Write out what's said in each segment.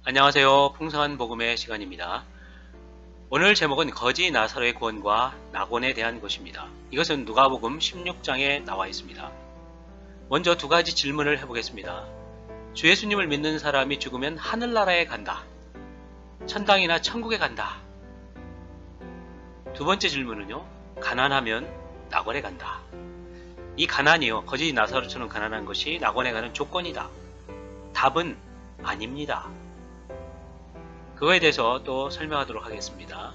안녕하세요. 풍성한 복음의 시간입니다. 오늘 제목은 거지 나사로의 구원과 낙원에 대한 것입니다. 이것은 누가복음 16장에 나와 있습니다. 먼저 두 가지 질문을 해보겠습니다. 주 예수님을 믿는 사람이 죽으면 하늘나라에 간다. 천당이나 천국에 간다. 두 번째 질문은요. 가난하면 낙원에 간다. 이 가난이요. 거지 나사로처럼 가난한 것이 낙원에 가는 조건이다. 답은 아닙니다. 그거에 대해서 또 설명하도록 하겠습니다.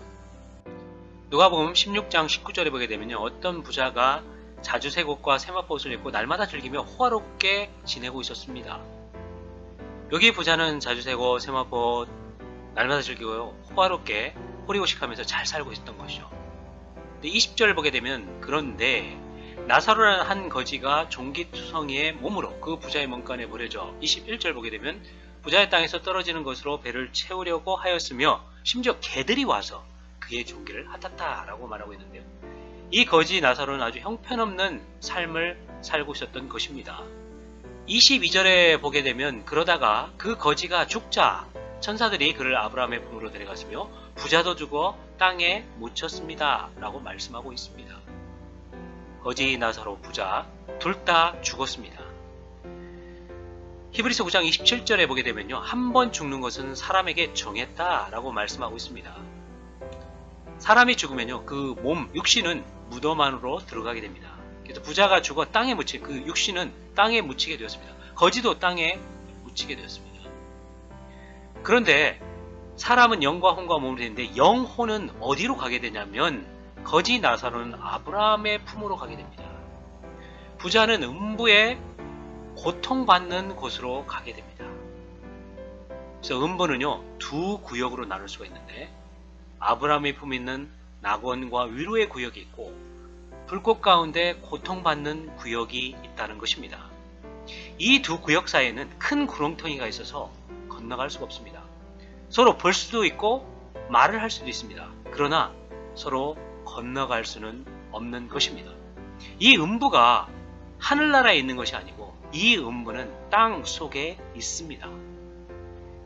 누가복음 16장 19절에 보게 되면요. 어떤 부자가 자주색 옷과 세마포옷을 입고 날마다 즐기며 호화롭게 지내고 있었습니다. 여기 부자는 자주색 옷, 세마포옷 날마다 즐기고요. 호화롭게 호리호식하면서 잘 살고 있었던 것이죠. 근데 20절을 보게 되면 그런데 나사로라는 한 거지가 종기투성이의 몸으로 그 부자의 문간에 버려져 21절 보게 되면 부자의 땅에서 떨어지는 것으로 배를 채우려고 하였으며 심지어 개들이 와서 그의 종기를 핥았다라고 말하고 있는데요. 이 거지 나사로는 아주 형편없는 삶을 살고 있었던 것입니다. 22절에 보게 되면 그러다가 그 거지가 죽자 천사들이 그를 아브라함의 품으로 데려갔으며 부자도 죽어 땅에 묻혔습니다 라고 말씀하고 있습니다. 거지 나사로 부자 둘 다 죽었습니다. 히브리서 9장 27절에 보게 되면요. 한 번 죽는 것은 사람에게 정했다라고 말씀하고 있습니다. 사람이 죽으면요. 그 몸, 육신은 무덤 안으로 들어가게 됩니다. 그래서 부자가 죽어 땅에 묻힌 그 육신은 땅에 묻히게 되었습니다. 거지도 땅에 묻히게 되었습니다. 그런데 사람은 영과 혼과 몸으로 되는데 영혼은 어디로 가게 되냐면 거지 나사로는 아브라함의 품으로 가게 됩니다. 부자는 음부에 고통받는 곳으로 가게 됩니다. 그래서 음부는요 두 구역으로 나눌 수가 있는데 아브라함의 품에 있는 낙원과 위로의 구역이 있고 불꽃 가운데 고통받는 구역이 있다는 것입니다. 이 두 구역 사이에는 큰 구렁텅이가 있어서 건너갈 수가 없습니다. 서로 볼 수도 있고 말을 할 수도 있습니다. 그러나 서로 건너갈 수는 없는 것입니다. 이 음부가 하늘나라에 있는 것이 아니고 이 음부는 땅 속에 있습니다.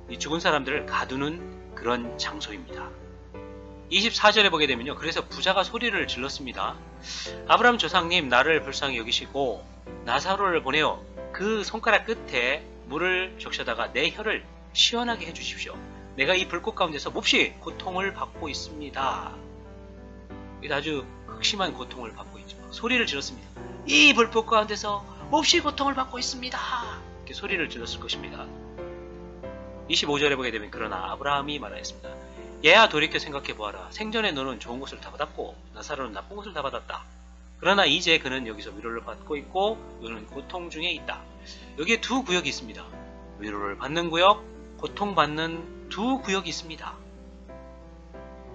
이 죽은 사람들을 가두는 그런 장소입니다. 24절에 보게 되면요. 그래서 부자가 소리를 질렀습니다. 아브라함 조상님 나를 불쌍히 여기시고 나사로를 보내어 그 손가락 끝에 물을 적셔다가 내 혀를 시원하게 해주십시오. 내가 이 불꽃 가운데서 몹시 고통을 받고 있습니다. 아주 극심한 고통을 받고 있죠. 소리를 질렀습니다. 이 불꽃 가운데서 몹시 고통을 받고 있습니다. 이렇게 소리를 질렀을 것입니다. 25절에 보게 되면 그러나 아브라함이 말하였습니다. 얘야 돌이켜 생각해보아라. 생전에 너는 좋은 것을 다 받았고 나사로는 나쁜 것을 다 받았다. 그러나 이제 그는 여기서 위로를 받고 있고 너는 고통 중에 있다. 여기에 두 구역이 있습니다. 위로를 받는 구역, 고통받는 두 구역이 있습니다.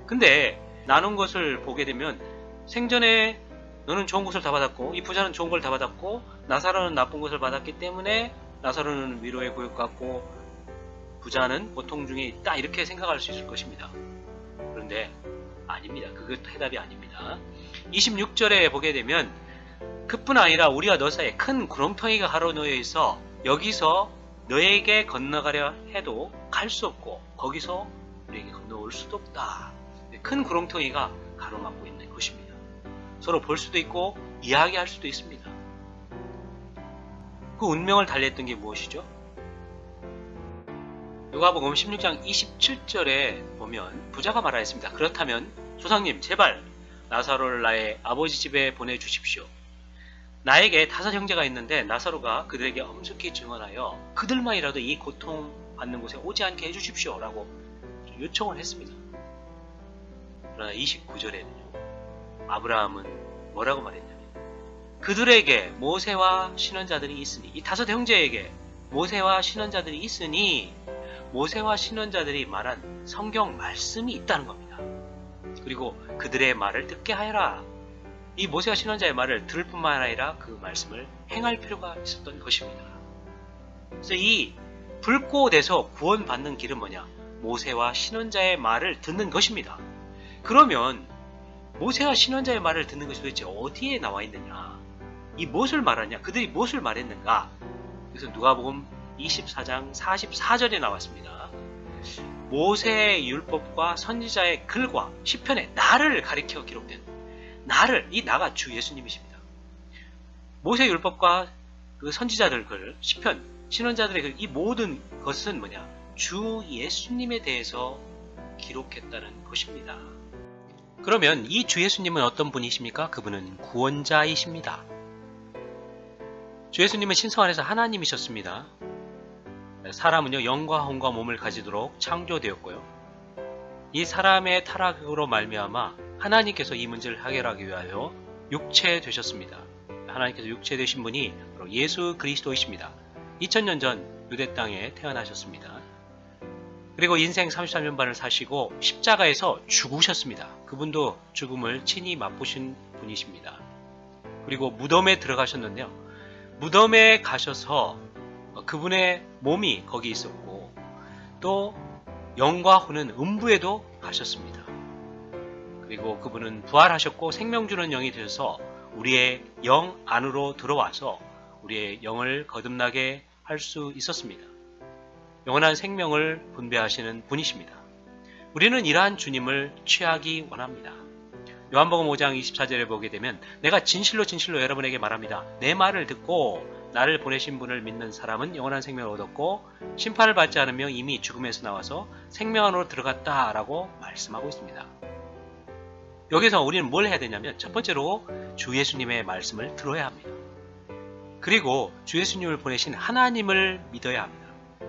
근데 나눈 것을 보게 되면 생전에 너는 좋은 것을 다 받았고 이 부자는 좋은 걸 다 받았고 나사로는 나쁜 것을 받았기 때문에 나사로는 위로의 구역 같고 부자는 고통 중에 있다 이렇게 생각할 수 있을 것입니다. 그런데 아닙니다. 그것 해답이 아닙니다. 26절에 보게 되면 그뿐 아니라 우리가 너 사이에 큰 구렁텅이가 하러 놓여 있어 여기서 너에게 건너가려 해도 갈 수 없고 거기서 우리에게 건너올 수도 없다. 큰 구렁텅이가 가로막고 있는 것입니다. 서로 볼 수도 있고 이야기할 수도 있습니다. 그 운명을 달리했던 게 무엇이죠? 누가복음 16장 27절에 보면 부자가 말하였습니다. 그렇다면 조상님 제발 나사로를 나의 아버지 집에 보내주십시오. 나에게 5 형제가 있는데 나사로가 그들에게 엄숙히 증언하여 그들만이라도 이 고통받는 곳에 오지 않게 해주십시오 라고 요청을 했습니다. 그러나 29절에는요. 아브라함은 뭐라고 말했냐면 그들에게 모세와 신원자들이 있으니 이 5 형제에게 모세와 신원자들이 있으니 모세와 신원자들이 말한 성경 말씀이 있다는 겁니다. 그리고 그들의 말을 듣게 하여라. 이 모세와 신원자의 말을 들을 뿐만 아니라 그 말씀을 행할 필요가 있었던 것입니다. 그래서 이 불꽃에서 구원받는 길은 뭐냐? 모세와 신원자의 말을 듣는 것입니다. 그러면 모세와 신원자의 말을 듣는 것이 도대체 어디에 나와 있느냐? 이 무엇을 말하냐? 그들이 무엇을 말했는가? 그래서 누가복음 24장 44절에 나왔습니다. 모세의 율법과 선지자의 글과 시편의 나를 가리켜 기록된 나를, 이 나가 주 예수님이십니다. 모세의 율법과 그 선지자들 글, 시편, 신원자들의 글, 이 모든 것은 뭐냐? 주 예수님에 대해서 기록했다는 것입니다. 그러면 이 주 예수님은 어떤 분이십니까? 그분은 구원자이십니다. 주 예수님은 신성 안에서 하나님이셨습니다. 사람은요, 영과 혼과 몸을 가지도록 창조되었고요. 이 사람의 타락으로 말미암아 하나님께서 이 문제를 해결하기 위하여 육체되셨습니다. 하나님께서 육체되신 분이 바로 예수 그리스도이십니다. 2000년 전 유대 땅에 태어나셨습니다. 그리고 인생 33년 반을 사시고 십자가에서 죽으셨습니다. 그분도 죽음을 친히 맛보신 분이십니다. 그리고 무덤에 들어가셨는데요. 무덤에 가셔서 그분의 몸이 거기 있었고 또 영과 혼은 음부에도 가셨습니다. 그리고 그분은 부활하셨고 생명 주는 영이 되셔서 우리의 영 안으로 들어와서 우리의 영을 거듭나게 할 수 있었습니다. 영원한 생명을 분배하시는 분이십니다. 우리는 이러한 주님을 취하기 원합니다. 요한복음 5장 24절에 보게 되면 내가 진실로 진실로 여러분에게 말합니다. 내 말을 듣고 나를 보내신 분을 믿는 사람은 영원한 생명을 얻었고 심판을 받지 않으며 이미 죽음에서 나와서 생명 안으로 들어갔다라고 말씀하고 있습니다. 여기서 우리는 뭘 해야 되냐면 첫 번째로 주 예수님의 말씀을 들어야 합니다. 그리고 주 예수님을 보내신 하나님을 믿어야 합니다.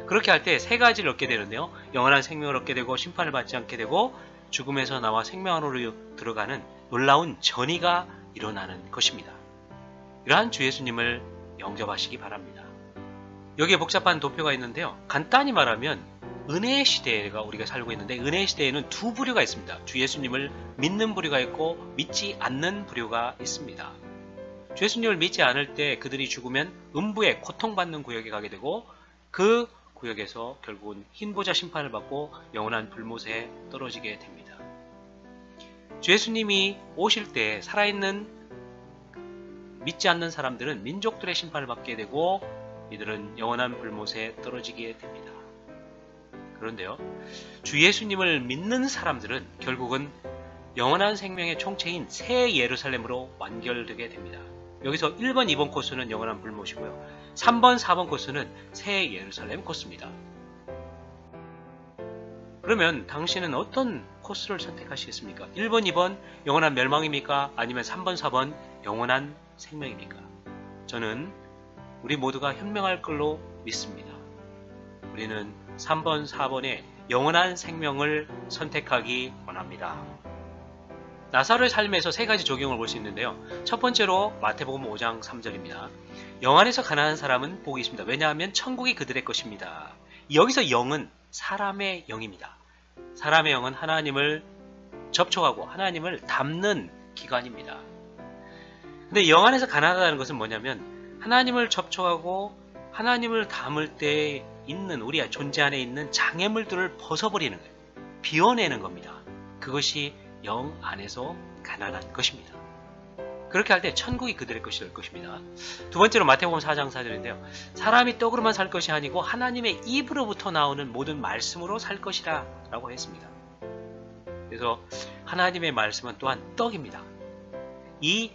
그렇게 할 때 세 가지를 얻게 되는데요. 영원한 생명을 얻게 되고 심판을 받지 않게 되고 죽음에서 나와 생명 안으로 들어가는 놀라운 전이가 일어나는 것입니다. 이러한 주 예수님을 영접하시기 바랍니다. 여기에 복잡한 도표가 있는데요. 간단히 말하면 은혜의 시대가 우리가 살고 있는데 은혜의 시대에는 두 부류가 있습니다. 주 예수님을 믿는 부류가 있고 믿지 않는 부류가 있습니다. 주 예수님을 믿지 않을 때 그들이 죽으면 음부에 고통받는 구역에 가게 되고 그 구역에서 결국은 흰보자 심판을 받고 영원한 불못에 떨어지게 됩니다. 주 예수님이 오실 때 살아있는 믿지 않는 사람들은 민족들의 심판을 받게 되고 이들은 영원한 불못에 떨어지게 됩니다. 그런데요, 주 예수님을 믿는 사람들은 결국은 영원한 생명의 총체인 새 예루살렘으로 완결되게 됩니다. 여기서 1번, 2번 코스는 영원한 불못이고요. 3번, 4번 코스는 새 예루살렘 코스입니다. 그러면 당신은 어떤 코스를 선택하시겠습니까? 1번, 2번 영원한 멸망입니까? 아니면 3번, 4번 영원한 생명입니까? 저는 우리 모두가 현명할 걸로 믿습니다. 우리는 3번, 4번의 영원한 생명을 선택하기 원합니다. 나사로의 삶에서 세 가지 적용을 볼 수 있는데요. 첫 번째로 마태복음 5장 3절입니다. 영 안에서 가난한 사람은 복이 있습니다. 왜냐하면 천국이 그들의 것입니다. 여기서 영은 사람의 영입니다. 사람의 영은 하나님을 접촉하고 하나님을 담는 기관입니다. 근데 영 안에서 가난하다는 것은 뭐냐면 하나님을 접촉하고 하나님을 담을 때 있는 우리 존재 안에 있는 장애물들을 벗어버리는 거예요. 비워내는 겁니다. 그것이 영 안에서 가난한 것입니다. 그렇게 할 때 천국이 그들의 것이 될 것입니다. 두 번째로 마태복음 4장 4절인데요. 사람이 떡으로만 살 것이 아니고 하나님의 입으로부터 나오는 모든 말씀으로 살 것이라 라고 했습니다. 그래서 하나님의 말씀은 또한 떡입니다. 이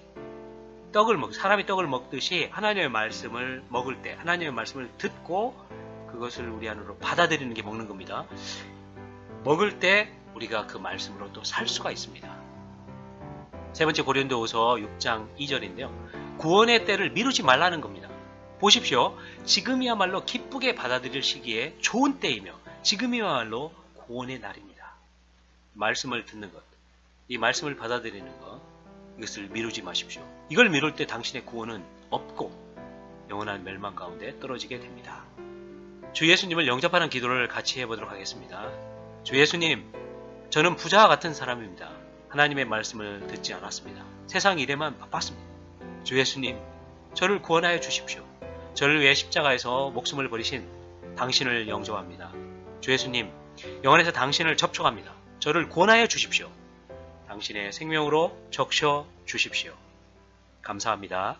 떡을 사람이 떡을 먹듯이 하나님의 말씀을 먹을 때 하나님의 말씀을 듣고 그것을 우리 안으로 받아들이는 게 먹는 겁니다. 먹을 때 우리가 그 말씀으로 또 살 수가 있습니다. 세 번째 고린도후서 6장 2절인데요. 구원의 때를 미루지 말라는 겁니다. 보십시오. 지금이야말로 기쁘게 받아들일 시기에 좋은 때이며 지금이야말로 구원의 날입니다. 말씀을 듣는 것, 이 말씀을 받아들이는 것, 이것을 미루지 마십시오. 이걸 미룰 때 당신의 구원은 없고 영원한 멸망 가운데 떨어지게 됩니다. 주 예수님을 영접하는 기도를 같이 해보도록 하겠습니다. 주 예수님, 저는 부자와 같은 사람입니다. 하나님의 말씀을 듣지 않았습니다. 세상 일에만 바빴습니다. 주 예수님, 저를 구원하여 주십시오. 저를 위해 십자가에서 목숨을 버리신 당신을 영접합니다. 주 예수님, 영원에서 당신을 접촉합니다. 저를 구원하여 주십시오. 당신의 생명으로 적셔 주십시오. 감사합니다.